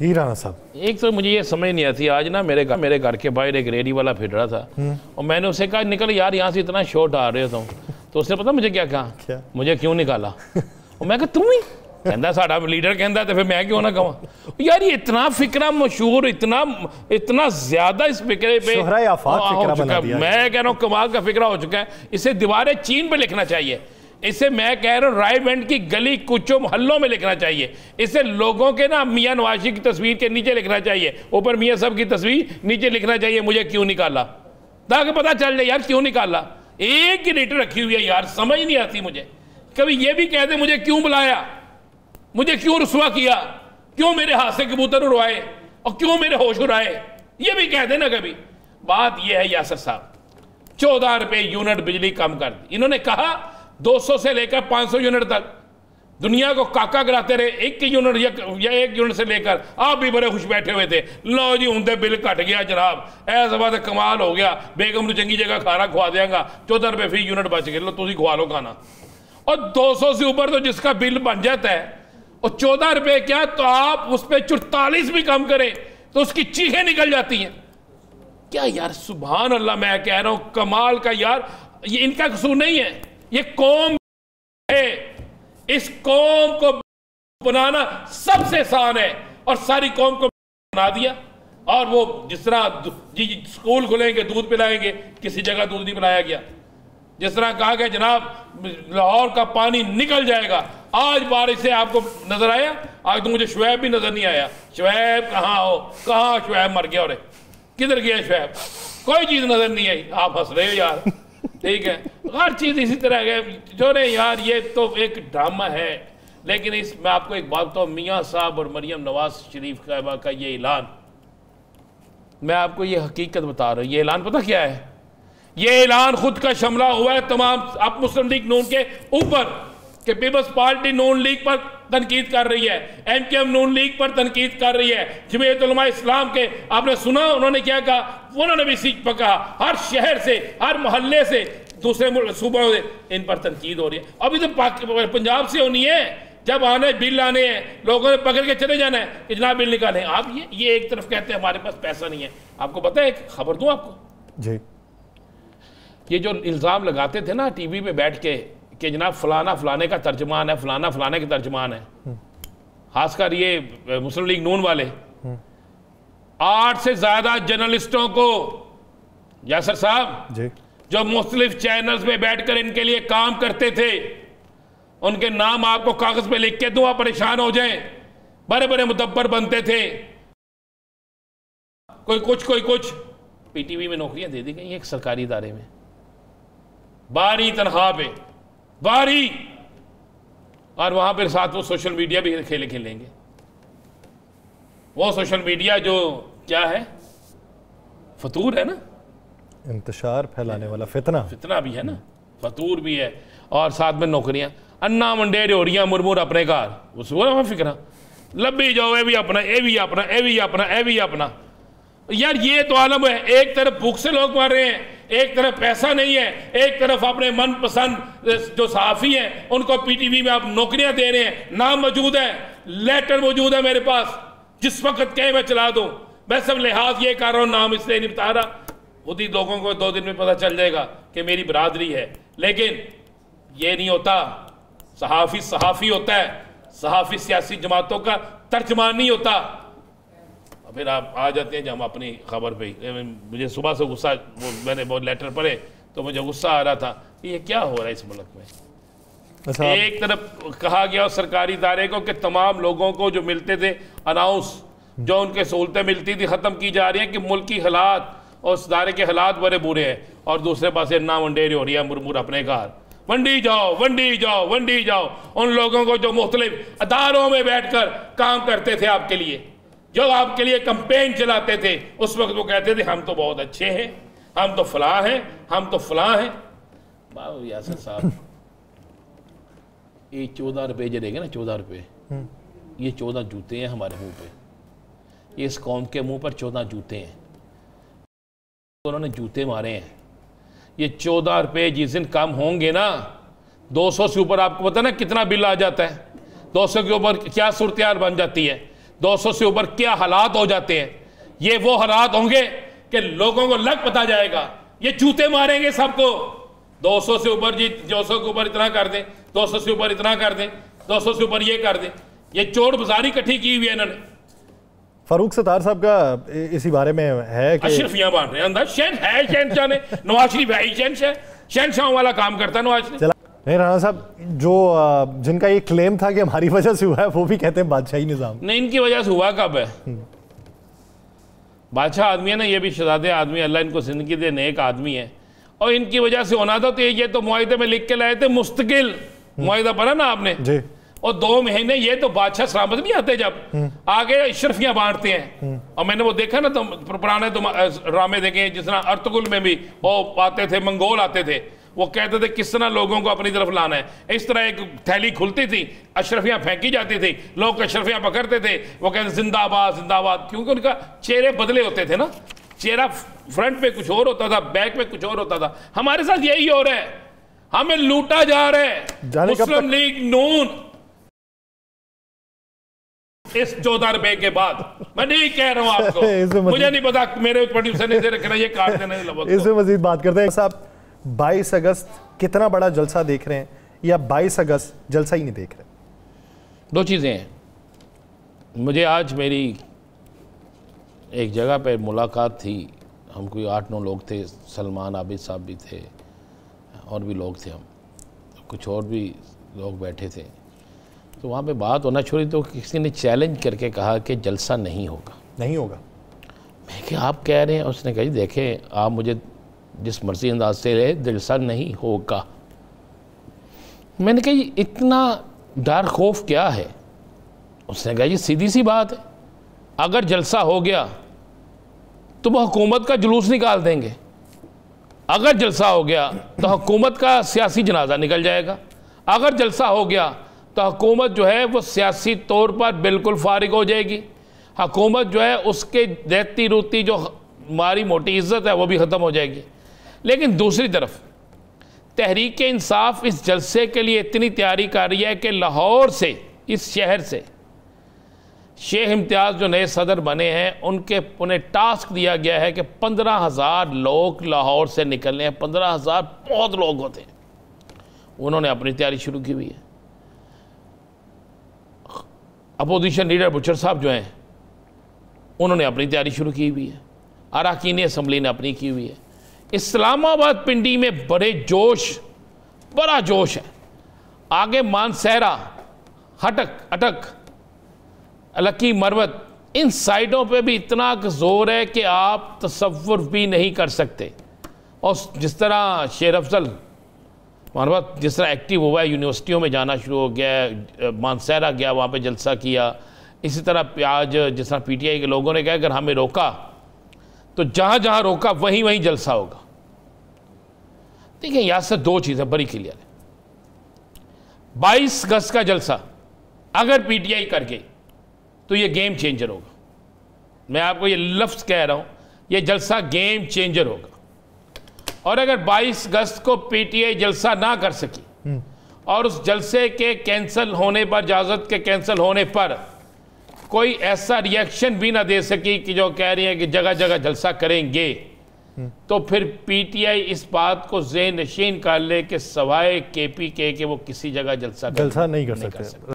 जी राणा साहब, एक तो मुझे ये समझ नहीं आती, आज ना मेरे घर के बाहर एक रेडी वाला फिर रहा था और मैंने उसे कहा निकल यार यहाँ से, इतना शॉट आ रहे हो तो उसने पता मुझे क्या कहा, मुझे क्यों निकाला। और मैं कहा तुम ही कहता साडा लीडर कहता तो फिर मैं क्यों ना कहूँ। यार ये इतना फिक्रा मशहूर, इतना ज्यादा इस फिक्रे पे मैं कह रहा हूँ कमाल का फिक्रा हो चुका है। इसे दीवारें चीन पे लिखना चाहिए, इसे मैं कह रहा हूँ रायबंड की गली कुचों मोहल्लों में लिखना चाहिए, इसे लोगों के ना मियां नवाजी की तस्वीर के नीचे लिखना चाहिए, ऊपर मियां साहब की तस्वीर नीचे लिखना चाहिए मुझे क्यों निकाला, ताकि पता चल जाए यार क्यों निकाला। एक ही रेटर रखी हुई है यार, समझ नहीं आती मुझे। कभी ये भी कहते मुझे क्यों बुलाया, मुझे क्यों रुसवा किया, क्यों मेरे हाथ से कबूतर उड़वाए और क्यों मेरे होश उड़ाए, ये भी कहते ना कभी। बात ये है यासर साहब, 14 रुपए यूनिट बिजली कम कर दी इन्होंने, कहा 200 से लेकर 500 यूनिट तक दुनिया को काका कराते रहे, एक यूनिट या 1 यूनिट से लेकर। आप भी बड़े खुश बैठे हुए थे, लो जी उनके बिल घट गया जनाब, ऐसा बात कमाल हो गया, बेगम ने चंगी जगह खाना खुआ देंगा, 14 रुपए फी यूनिट बच गए, लो तुम खुआ लो खाना। और 200 से ऊपर तो जिसका बिल बन जाता है और 14 रुपए क्या, तो आप उस पर 44 भी कम करें तो उसकी चीखें निकल जाती हैं। क्या यार सुभान अल्लाह, मैं कह रहा हूं कमाल का यार। ये इनका कसूर नहीं है, ये कौम है, इस कौम को बनाना सबसे आसान है और सारी कौम को बना दिया। और वो जिस तरह स्कूल खुलेंगे दूध पिलाएंगे, किसी जगह दूध नहीं पिलाया गया। जिस तरह कहा गया जनाब लाहौर का पानी निकल जाएगा, आज बारिश से आपको नजर आया, आज तो मुझे शुएब भी नजर नहीं आया। शुएब कहाँ हो, कहाँ शुएब मर गया, और किधर गया शुएब, कोई चीज नजर नहीं आई। आप हंस रहे हो यार, ठीक है, हर चीज इसी तरह है जो रे यार, ये तो एक ड्रामा है। लेकिन इस मैं आपको एक बात बताऊं, मियाँ साहब और मरियम नवाज शरीफ का ये ऐलान, मैं आपको ये हकीकत बता रहा हूँ, ये ऐलान पता क्या है, ये ऐलान खुद का शमला हुआ है तमाम अब मुस्लिम लीग नून के ऊपर कि पीपल्स पार्टी नून लीग पर तनकीद कर रही है, एमकेएम नून लीग पर तनकीद कर रही है, जमीयत उलमा इस्लाम के आपने सुना उन्होंने क्या कहा, उन्होंने भी सीख पर कहा, हर शहर से हर मोहल्ले से दूसरे सूबों से इन पर तनकीद हो रही है। अभी तो पंजाब से होनी है, जब आने बिल आने हैं लोगों ने पकड़ के चले जाना है कि जनाब बिल निकालें। आप ये एक तरफ कहते हैं हमारे पास पैसा नहीं है। आपको पता है, एक खबर दूं आपको जी, ये जो इल्ज़ाम लगाते थे ना टीवी पे बैठ के कि जनाब फलाना फलाने का तर्जमान है, फलाना फलाने का तर्जमान है, खासकर ये मुस्लिम लीग नून वाले, 8 से ज्यादा जर्नलिस्टों को यासर साहब जी, जो मुख्तलिफ चैनल्स में बैठकर इनके लिए काम करते थे, उनके नाम आपको कागज पे लिख के दूं, आप परेशान हो जाएं। बड़े बड़े मुदब्बर बनते थे, कोई कुछ पीटीवी में नौकरियां दे दी गई एक सरकारी इदारे में, बारी तनख्वाह पे बारी, और वहां पर साथ वो सोशल मीडिया भी खेलेंगे। वो सोशल मीडिया जो क्या है, फतूर है ना, इंतशार फैलाने वाला, फितना भी है ना, फतूर भी है, और साथ में नौकरियां। अन्ना मंडे रोरियां मुरमुर अपने घर, उसको फिक्रा लब्बी जाओ, ये भी अपना, ये भी अपना, ये भी अपना, ये भी अपना। यार ये तो आलम है, एक तरफ भूख से लोग मर रहे हैं, एक तरफ पैसा नहीं है, एक तरफ अपने मनपसंद जो सहाफी हैं उनको पीटीवी में आप नौकरियां दे रहे हैं, नाम मौजूद है, लेटर मौजूद है मेरे पास, जिस वक्त कहे मैं चला दूं। मैं सब लिहाज ये कर रहा हूं, नाम इसलिए नहीं बता रहा, खुद ही लोगों को 2 दिन में पता चल जाएगा कि मेरी बरादरी है। लेकिन ये नहीं होता, सहाफी होता है, सहाफी सियासी जमातों का तर्जमान नहीं होता। फिर आप आ जाते हैं जब हम अपनी खबर पे। मुझे सुबह से गुस्सा, मैंने बहुत लेटर पढ़े तो मुझे गुस्सा आ रहा था कि ये क्या हो रहा है इस मुल्क में। एक तरफ कहा गया उस सरकारी इदारे को कि तमाम लोगों को जो मिलते थे अनाउंस, जो उनके सहूलतें मिलती थी ख़त्म की जा रही हैं कि मुल्क की हालात और उस इदारे के हालात बड़े बुरे हैं, और दूसरे पास ना मंडेरी हो रही है मुरमुर अपने घर, वंडी जाओ वंडी जाओ वंडी जाओ। उन लोगों को जो मुख्तलिफ अदारों में बैठकर काम करते थे आपके लिए, जो आपके लिए कैंपेन चलाते थे, उस वक्त वो कहते थे हम तो बहुत अच्छे हैं, हम तो फलां हैं, हम तो फलां हैं। बाबू यासर साहब, ये 14 रुपये जो रहेंगे ना, 14 रुपये, ये 14 जूते हैं हमारे मुंह पे, ये इस कौम के मुंह पर 14 जूते हैं, उन्होंने जूते मारे हैं। ये 14 रुपये जिस दिन कम होंगे ना, 200 से ऊपर आपको पता ना कितना बिल आ जाता है, 200 के ऊपर क्या सूरत बन जाती है। 200 से ऊपर क्या हालात हो जाते हैं। ये वो हालात होंगे कि लोगों को लग पता जाएगा, ये जूते मारेंगे सबको। 200 से ऊपर जी, 200 के ऊपर इतना कर दें, 200 से ऊपर इतना कर दें, 200 से ऊपर ये कर दें। ये चोर बाजारी इकट्ठी की हुई है इन्होंने। फारूक सत्तार साहब का इसी बारे में है कि अशरफियां बांट रहे हैं अंदर। शहनशाह ने, नवाज शरीफ है ही शहनशाह वाला काम करता है नवाज शरीफ। नहीं राणा साहब, जो जिनका ये क्लेम था कि हमारी वजह से हुआ है, वो भी कहते हैं बादशाही निजाम। नहीं, इनकी वजह से हुआ कब है? बादशाह आदमी है ना, ये भी शहजादे आदमी, अल्लाह इनको जिंदगी दे, नेक आदमी है। और इनकी वजह से होना था तो ये तो मुआहिदे में लिख के लाए थे, मुस्तकिल मुआहिदा पढ़ा ना आपने जी। और 2 महीने ये तो बादशाह सलामत नहीं आते, जब आगे अशरफियां बांटते हैं। और मैंने वो देखा ना, तो पुराने ड्रामे देखे, जिस तरह अर्तुगरुल में भी वो आते थे, मंगोल आते थे, वो कहते थे किस तरह लोगों को अपनी तरफ लाना है। इस तरह एक थैली खुलती थी, अशरफियां फेंकी जाती थी, लोग अशरफियां पकड़ते थे, वो कहते जिंदाबाद जिंदाबाद, क्योंकि उनका चेहरे बदले होते थे ना। चेहरा फ्रंट पे कुछ और होता था, बैक में कुछ और होता था। हमारे साथ यही हो रहा है, हमें लूटा जा रहा है। मुस्लिम लीग नून इस 14 रुपए के बाद, मैं नहीं कह रहा हूं आपको, मुझे नहीं पता, मेरे प्रोड्यूसर ने दे रखना, ये काट देना। इसमें मजीद बात करते हैं साहब। 22 अगस्त कितना बड़ा जलसा देख रहे हैं, या 22 अगस्त जलसा ही नहीं देख रहे? 2 चीज़ें हैं। मुझे आज मेरी एक जगह पे मुलाकात थी, हम कोई 8-9 लोग थे, सलमान आबिद साहब भी थे और भी लोग थे, हम कुछ और भी लोग बैठे थे। तो वहाँ पे बात होना छोड़ी तो किसी ने चैलेंज करके कहा कि जलसा नहीं होगा। नहीं होगा? मैं क्या आप कह रहे हैं? उसने कहा जी देखें, आप मुझे जिस मर्जी अंदाज से ले, जलसा नहीं होगा। मैंने कहा जी इतना डर खौफ क्या है? उसने कहा जी सीधी सी बात है, अगर जलसा हो गया तो वह हुकूमत का जुलूस निकाल देंगे, अगर जलसा हो गया तो हुकूमत का सियासी जनाजा निकल जाएगा, अगर जलसा हो गया तो हुकूमत जो है वो सियासी तौर पर बिल्कुल फारिग हो जाएगी। हुकूमत जो है उसके रहती रूती जो हमारी मोटी इज्जत है वो भी ख़त्म हो जाएगी। लेकिन दूसरी तरफ तहरीक इंसाफ इस जलसे के लिए इतनी तैयारी कर रही है कि लाहौर से, इस शहर से शेख इम्तियाज़ जो नए सदर बने हैं, उन्हें टास्क दिया गया है कि 15,000 लोग लाहौर से निकलने हैं। 15,000 बहुत लोग होते हैं। उन्होंने अपनी तैयारी शुरू की हुई है। अपोजिशन लीडर बुचर साहब जो हैं, उन्होंने अपनी तैयारी शुरू की हुई है। अरकान असम्बली ने अपनी की हुई है। इस्लामाबाद पिंडी में बड़ा जोश है। आगे मानसहरा, अटक, लकी मरवत, इन साइडों पे भी इतना जोर है कि आप तसव्वुर भी नहीं कर सकते। और जिस तरह शेर अफजल मरवत जिस तरह एक्टिव हुआ है, यूनिवर्सिटियों में जाना शुरू हो गया है, मानसहरा गया, वहाँ पे जलसा किया। इसी तरह आज जिस तरह PTI के लोगों ने कहा अगर हमें रोका तो जहाँ जहाँ रोका वहीं वहीं जलसा होगा। देखिए यहाँ से 2 चीज़ें बड़ी क्लियर है। 22 अगस्त का जलसा अगर PTI कर गई तो ये गेम चेंजर होगा। मैं आपको ये लफ्ज़ कह रहा हूँ, ये जलसा गेम चेंजर होगा। और अगर 22 अगस्त को PTI जलसा ना कर सकी और उस जलसे के कैंसिल होने पर, इजाज़त के कैंसिल होने पर कोई ऐसा रिएक्शन भी ना दे सकी कि जो कह रही है कि जगह जगह जलसा करेंगे, तो फिर PTI इस बात को ज़ेहन नशीन कर ले कि सवाए KPK के वो किसी जगह जलसा नहीं कर सकते।